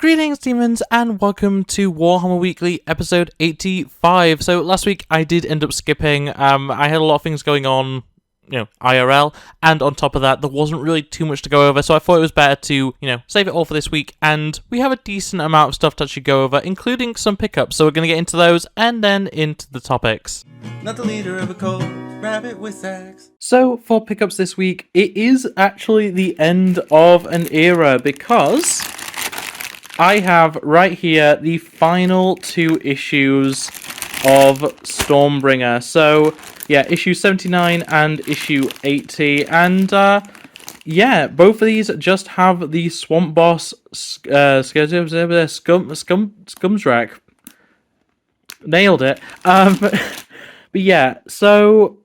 Greetings, demons, and welcome to Warhammer Weekly, episode 85. So last week I did end up skipping. I had a lot of things going on, IRL, and on top of that, there wasn't really too much to go over, so I thought it was better to, save it all for this week, and we have a decent amount of stuff to actually go over, including some pickups, so we're going to get into those, and then into the topics. Not the leader of a cult, RabbitWithAxe. So, for pickups this week, it is actually the end of an era, because I have right here the final two issues of Stormbringer. So, yeah, issue 79 and issue 80. And, both of these just have the Swamp Boss Scumsrack. Nailed it. But yeah, so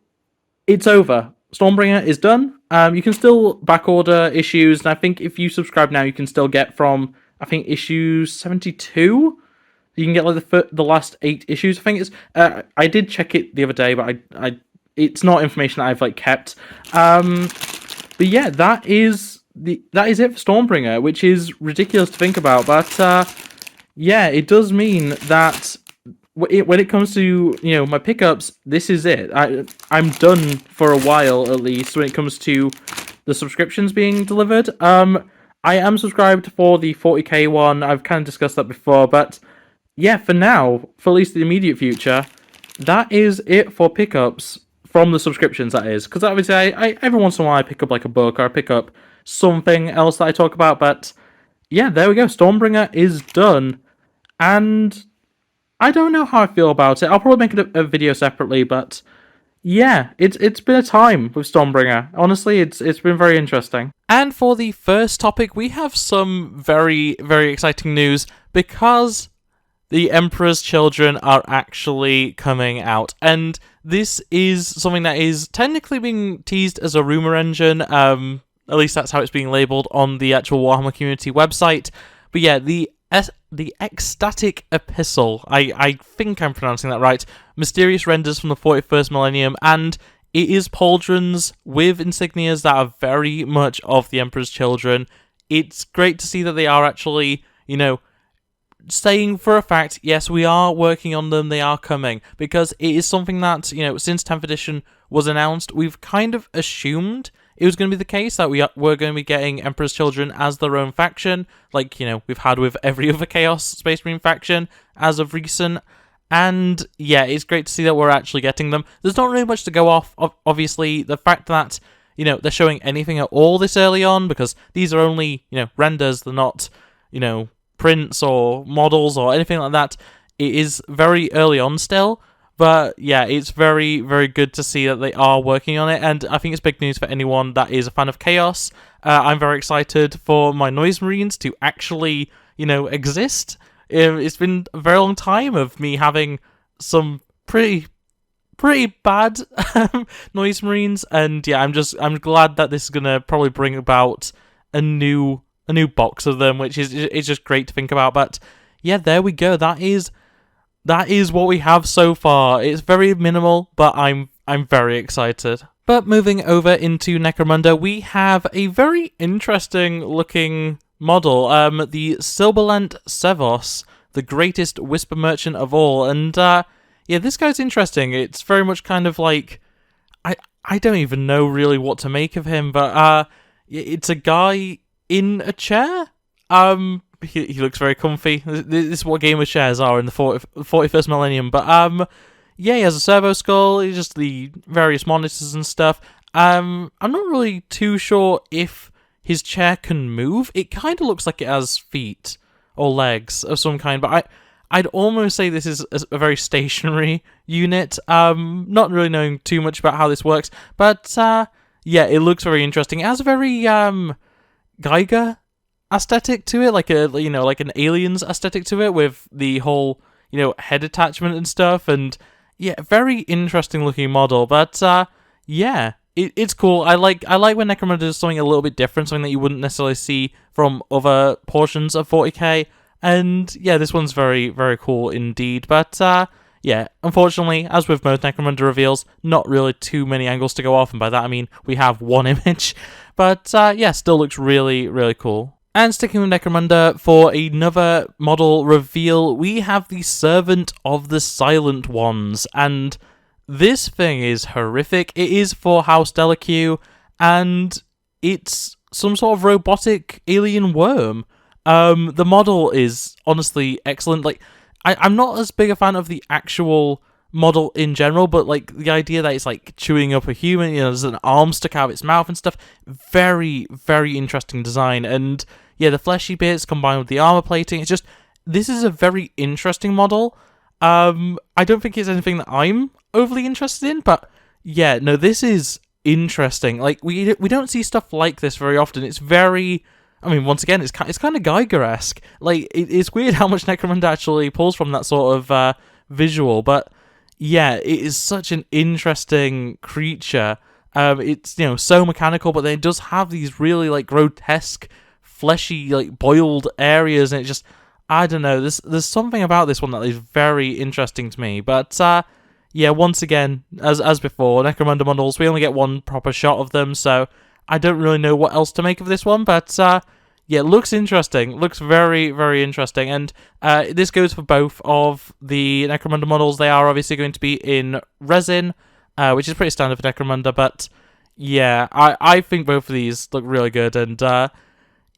it's over. Stormbringer is done. You can still backorder issues, and I think if you subscribe now, you can still get from issue 72. You can get like the last 8 issues. I think it's. I did check it the other day, but I it's not information that I've kept. But yeah, that is it for Stormbringer, which is ridiculous to think about. But yeah, it does mean that when it comes to my pickups, this is it. I'm done for a while at least when it comes to the subscriptions being delivered. I am subscribed for the 40k one. I've kind of discussed that before, but yeah, for now, for at least the immediate future, that is it for pickups from the subscriptions, that is. Because obviously, I every once in a while I pick up like a book or I pick up something else that I talk about, but yeah, there we go. Stormbringer is done, and I don't know how I feel about it. I'll probably make a video separately, but yeah, it's been a time with Stormbringer. Honestly, it's been very interesting. And for the first topic, we have some very, very exciting news, because the Emperor's Children are actually coming out. And this is something that is technically being teased as a Rumour Engine. At least that's how it's being labelled on the actual Warhammer community website. But yeah, the Ecstatic Epistle, I think I'm pronouncing that right, mysterious renders from the 41st millennium, and it is pauldrons with insignias that are very much of the Emperor's Children. It's great to see that they are actually, saying for a fact, yes, we are working on them, they are coming, because it is something that, since 10th edition was announced, we've kind of assumed it was going to be the case that we're going to be getting Emperor's Children as their own faction, like, we've had with every other Chaos Space Marine faction as of recent. And yeah, it's great to see that we're actually getting them. There's not really much to go off, obviously. The fact that, they're showing anything at all this early on, because these are only, renders, they're not, prints or models or anything like that. It is very early on still. But yeah, it's very, very good to see that they are working on it, and I think it's big news for anyone that is a fan of Chaos. I'm very excited for my Noise Marines to actually, exist. It's been a very long time of me having some pretty bad Noise Marines, and yeah, I'm glad that this is gonna probably bring about a new box of them, which is just great to think about. But yeah, there we go. That is what we have so far. It's very minimal, but I'm very excited. But moving over into Necromunda, we have a very interesting looking model, the Silberlant Sevos, the greatest whisper merchant of all. And yeah, this guy's interesting. It's very much kind of like, I don't even know really what to make of him, but it's a guy in a chair. He looks very comfy. This is what gamer chairs are in the 41st millennium. But yeah, he has a servo skull. He's just the various monitors and stuff. I'm not really too sure if his chair can move. It kind of looks like it has feet or legs of some kind, but I'd almost say this is a very stationary unit. Not really knowing too much about how this works, but yeah, it looks very interesting. It has a very Geiger aesthetic to it, like like an Aliens aesthetic to it, with the whole head attachment and stuff. And yeah, very interesting looking model. But yeah, it's cool. I like when Necromunda does something a little bit different, something that you wouldn't necessarily see from other portions of 40k. And yeah, this one's very, very cool indeed. But yeah, unfortunately, as with most Necromunda reveals, not really too many angles to go off, and by that I mean we have one image. But yeah, still looks really, really cool. And sticking with Necromunda, for another model reveal, we have the Servant of the Silent Ones, and this thing is horrific. It is for House Delaque, and it's some sort of robotic alien worm. The model is honestly excellent. Like, I'm not as big a fan of the actual model in general, but like the idea that it's like chewing up a human, there's an arm stuck out of its mouth and stuff. Very, very interesting design. And yeah, the fleshy bits combined with the armor plating, this is a very interesting model. I don't think it's anything that I'm overly interested in, but yeah, no, this is interesting. Like, we don't see stuff like this very often. It's very, once again, it's kind of Geiger-esque. Like, it's weird how much Necromunda actually pulls from that sort of visual, but yeah, it is such an interesting creature. It's, so mechanical, but then it does have these really, like, grotesque, fleshy, like, boiled areas, and it just, I don't know, there's something about this one that is very interesting to me. But yeah, once again, as before, Necromunda models, we only get one proper shot of them, so I don't really know what else to make of this one. But yeah, it looks interesting, looks very, very interesting, and this goes for both of the Necromunda models. They are obviously going to be in resin, which is pretty standard for Necromunda, but yeah, I think both of these look really good, and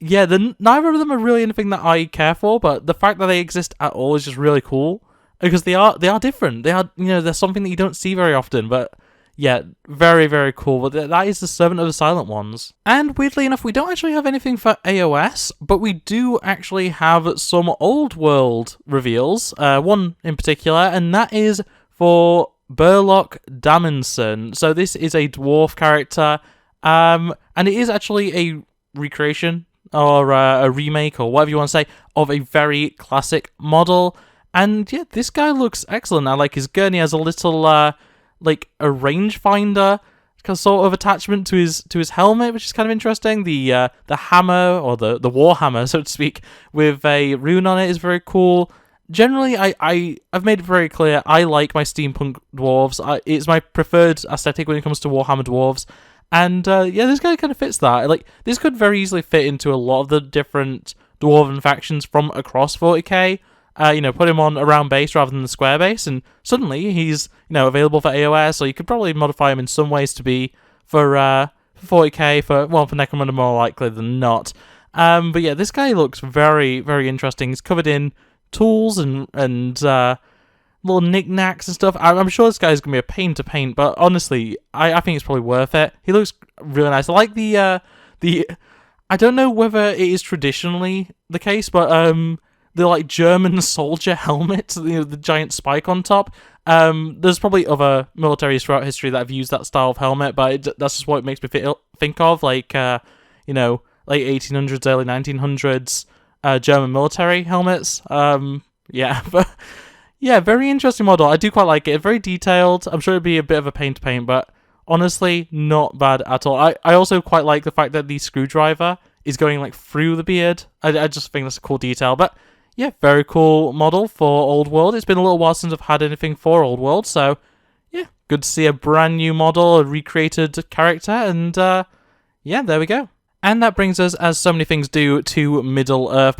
yeah, neither of them are really anything that I care for, but the fact that they exist at all is just really cool, because they are different. They are, they're something that you don't see very often, but yeah, very, very cool. But that is the Servant of the Silent Ones. And weirdly enough, we don't actually have anything for AOS, but we do actually have some old world reveals, one in particular, and that is for Burlock Damonson. So this is a dwarf character, and it is actually a recreation, or a remake, or whatever you want to say, of a very classic model. And yeah, this guy looks excellent. I like his gun. He has a little like a rangefinder sort of attachment to his helmet, which is kind of interesting. The hammer, or the warhammer, so to speak, with a rune on it is very cool. Generally, I've made it very clear, I like my steampunk dwarves. It's my preferred aesthetic when it comes to Warhammer dwarves. And yeah, this guy kind of fits that. Like, this could very easily fit into a lot of the different dwarven factions from across 40k. Put him on a round base rather than the square base, and suddenly he's, available for AOS, or you could probably modify him in some ways to be for 40k, for Necromunda more likely than not. But yeah, this guy looks very, very interesting. He's covered in tools and little knickknacks and stuff. I'm sure this guy's going to be a pain to paint, but honestly, I think it's probably worth it. He looks really nice. I like the I don't know whether it is traditionally the case, but the like German soldier helmet, the giant spike on top. There's probably other militaries throughout history that have used that style of helmet, but that's just what it makes me think of, like late 1800s, early 1900s German military helmets. Yeah, but yeah, very interesting model. I do quite like it. Very detailed. I'm sure it'd be a bit of a pain to paint, but honestly, not bad at all. I also quite like the fact that the screwdriver is going like through the beard. I just think that's a cool detail, but yeah, very cool model for Old World. It's been a little while since I've had anything for Old World, so yeah, good to see a brand new model, a recreated character, and yeah, there we go. And that brings us, as so many things do, to Middle-earth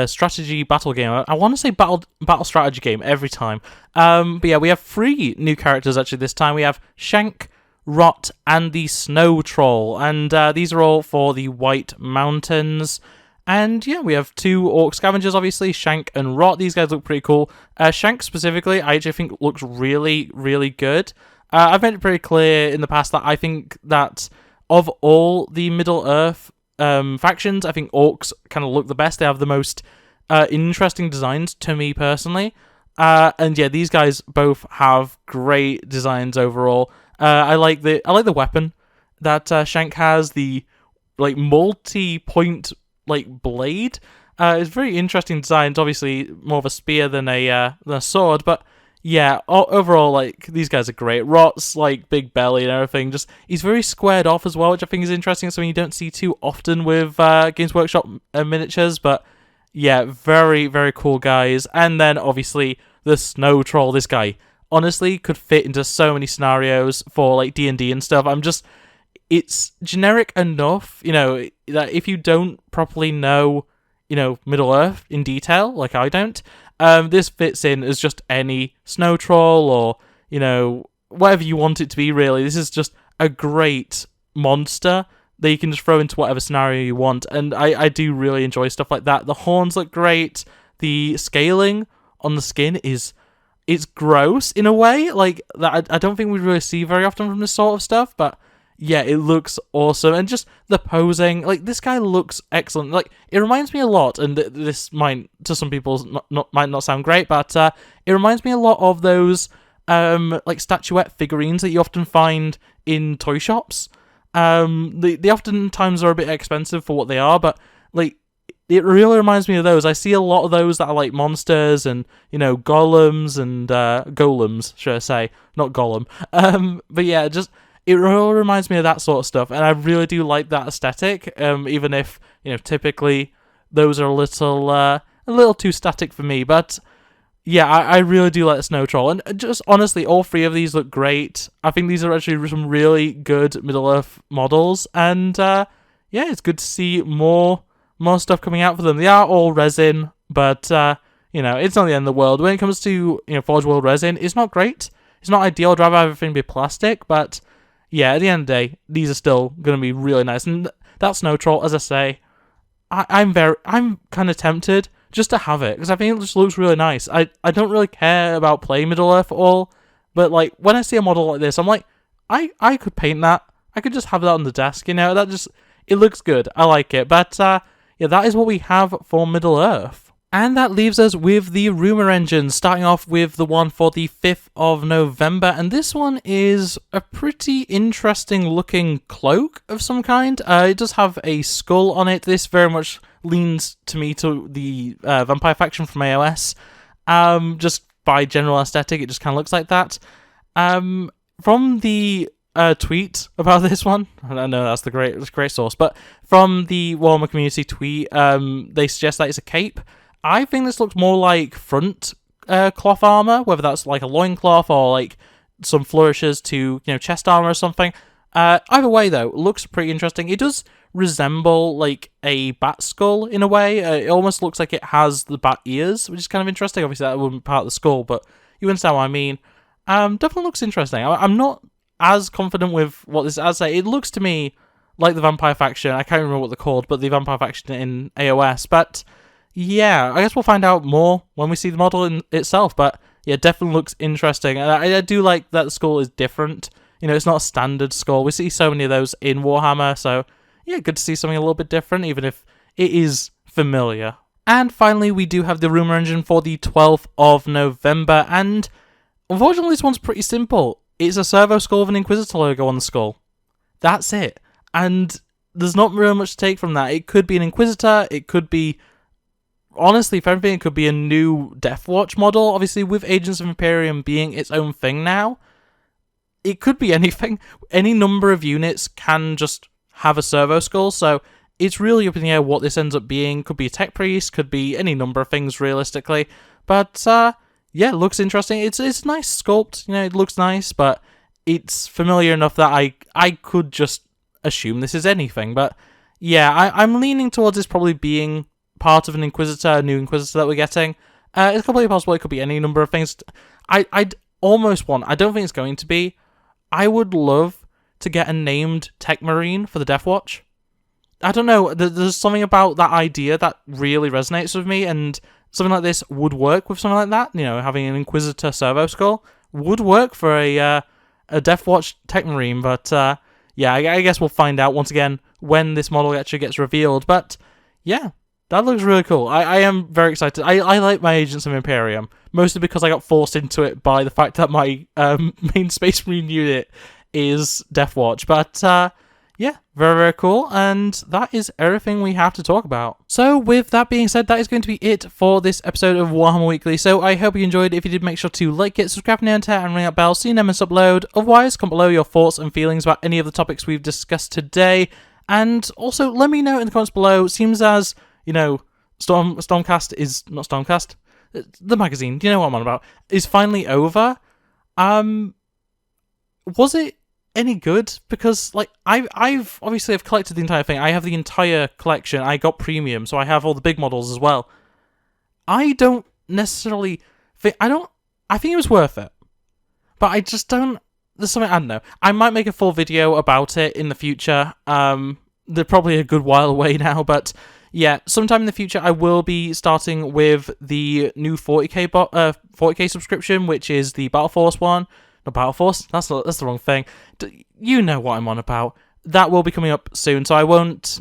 strategy battle game. I want to say battle strategy game every time. But yeah, we have 3 new characters actually this time. We have Shank, Rot, and the Snow Troll, and these are all for the White Mountains. And yeah, we have 2 Orc Scavengers, obviously, Shank and Rot. These guys look pretty cool. Shank specifically, I actually think looks really, really good. I've made it pretty clear in the past that I think that of all the Middle-earth factions, I think Orcs kind of look the best. They have the most interesting designs, to me personally. And yeah, these guys both have great designs overall. I like the weapon that Shank has, the like multi-point like blade. It's very interesting design. It's obviously more of a spear than a sword, but yeah, overall, like, these guys are great. Rot's like big belly and everything. Just, he's very squared off as well, which I think is interesting. Something you don't see too often with Games Workshop miniatures, but yeah, very, very cool guys. And then obviously the Snow Troll. This guy honestly could fit into so many scenarios for like D&D and stuff. it's generic enough, that if you don't properly know, Middle-earth in detail, like I don't, this fits in as just any snow troll or, whatever you want it to be, really. This is just a great monster that you can just throw into whatever scenario you want, and I do really enjoy stuff like that. The horns look great. The scaling on the skin it's gross in a way, like that I don't think we really see very often from this sort of stuff, but yeah, it looks awesome. And just the posing, like, this guy looks excellent. Like, it reminds me a lot, and this might, to some people, might not sound great, but it reminds me a lot of those like statuette figurines that you often find in toy shops. They oftentimes are a bit expensive for what they are, but like, it really reminds me of those. I see a lot of those that are like monsters and, golems and golems, should I say, not golem. But yeah, just it really reminds me of that sort of stuff, and I really do like that aesthetic. Even if typically those are a little too static for me, but yeah, I really do like the Snow Troll, and just honestly, all three of these look great. I think these are actually some really good Middle-earth models, and yeah, it's good to see more stuff coming out for them. They are all resin, but it's not the end of the world. When it comes to Forge World resin, it's not great. It's not ideal. I'd rather have everything be plastic, but yeah, at the end of the day, these are still going to be really nice. And that Snow Troll, as I say, I'm kind of tempted just to have it, because I think it just looks really nice. I don't really care about playing Middle-earth at all, but like when I see a model like this, I'm like, I could paint that. I could just have that on the desk, that just, it looks good. I like it. But yeah, that is what we have for Middle-earth. And that leaves us with the Rumour Engine, starting off with the one for the 5th of November, and this one is a pretty interesting looking cloak of some kind. It does have a skull on it. This very much leans to me to the Vampire faction from AOS. Just by general aesthetic, it just kind of looks like that. From the tweet about this one, I know that's a great source, but from the Warhammer community tweet, they suggest that it's a cape. I think this looks more like front cloth armor, whether that's like a loincloth or like some flourishes to chest armor or something. Either way, though, it looks pretty interesting. It does resemble like a bat skull in a way. It almost looks like it has the bat ears, which is kind of interesting. Obviously, that wouldn't be part of the skull, but you understand what I mean. Definitely looks interesting. I'm not as confident with what this is. As I say, it looks to me like the Vampire faction. I can't remember what they're called, but the Vampire faction in AOS. But yeah, I guess we'll find out more when we see the model in itself, but yeah, definitely looks interesting. And I do like that the skull is different. It's not a standard skull. We see so many of those in Warhammer, so yeah, good to see something a little bit different, even if it is familiar. And finally, we do have the Rumour Engine for the 12th of November, and unfortunately this one's pretty simple. It's a servo skull with an Inquisitor logo on the skull. That's it. And there's not really much to take from that. It could be an Inquisitor, it could be, honestly, if anything, it could be a new Deathwatch model. Obviously, with Agents of Imperium being its own thing now, it could be anything. Any number of units can just have a servo skull, so it's really up in the air what this ends up being. Could be a tech priest, could be any number of things, realistically. But, yeah, it looks interesting. It's a nice sculpt, it looks nice, but it's familiar enough that I could just assume this is anything. But, yeah, I'm leaning towards this probably being part of an Inquisitor, a new Inquisitor that we're getting. It's completely possible it could be any number of things. I'd almost want, I don't think it's going to be, I would love to get a named Tech Marine for the Deathwatch. I don't know, there's something about that idea that really resonates with me, and something like this would work with something like that. Having an Inquisitor servo skull would work for a Deathwatch Tech Marine, but yeah, I guess we'll find out once again when this model actually gets revealed. But yeah, that looks really cool. I am very excited. I like my Agents of Imperium, mostly because I got forced into it by the fact that my main Space Marine unit is Deathwatch. But yeah, very, very cool, and that is everything we have to talk about. So with that being said, that is going to be it for this episode of Warhammer Weekly. So I hope you enjoyed. If you did, make sure to like it, subscribe and enter, and ring that bell so you never miss upload. Otherwise, comment below your thoughts and feelings about any of the topics we've discussed today, and also let me know in the comments below. Seems as Stormcast is not Stormcast, the magazine. Do you know what I'm on about? Is finally over. Was it any good, because like I've obviously I've collected the entire thing. I have the entire collection. I got premium, so I have all the big models as well. I don't necessarily think I think it was worth it, but I just don't. There's something I don't know. I might make a full video about it in the future. They're probably a good while away now, but yeah, sometime in the future I will be starting with the new 40k subscription, which is the Battle Force one. Not Battle Force. That's the wrong thing. You know what I'm on about. That will be coming up soon, so I won't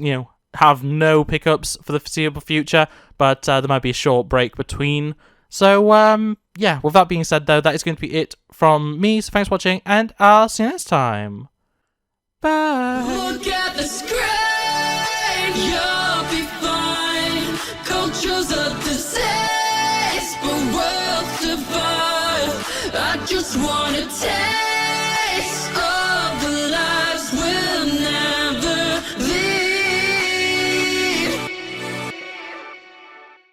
have no pickups for the foreseeable future, but there might be a short break between. So yeah, with that being said though, that is going to be it from me, so thanks for watching, and I'll see you next time. Bye! Look at the screen, you'll be fine. Culture's a disease, but worlds divine. I just wanna take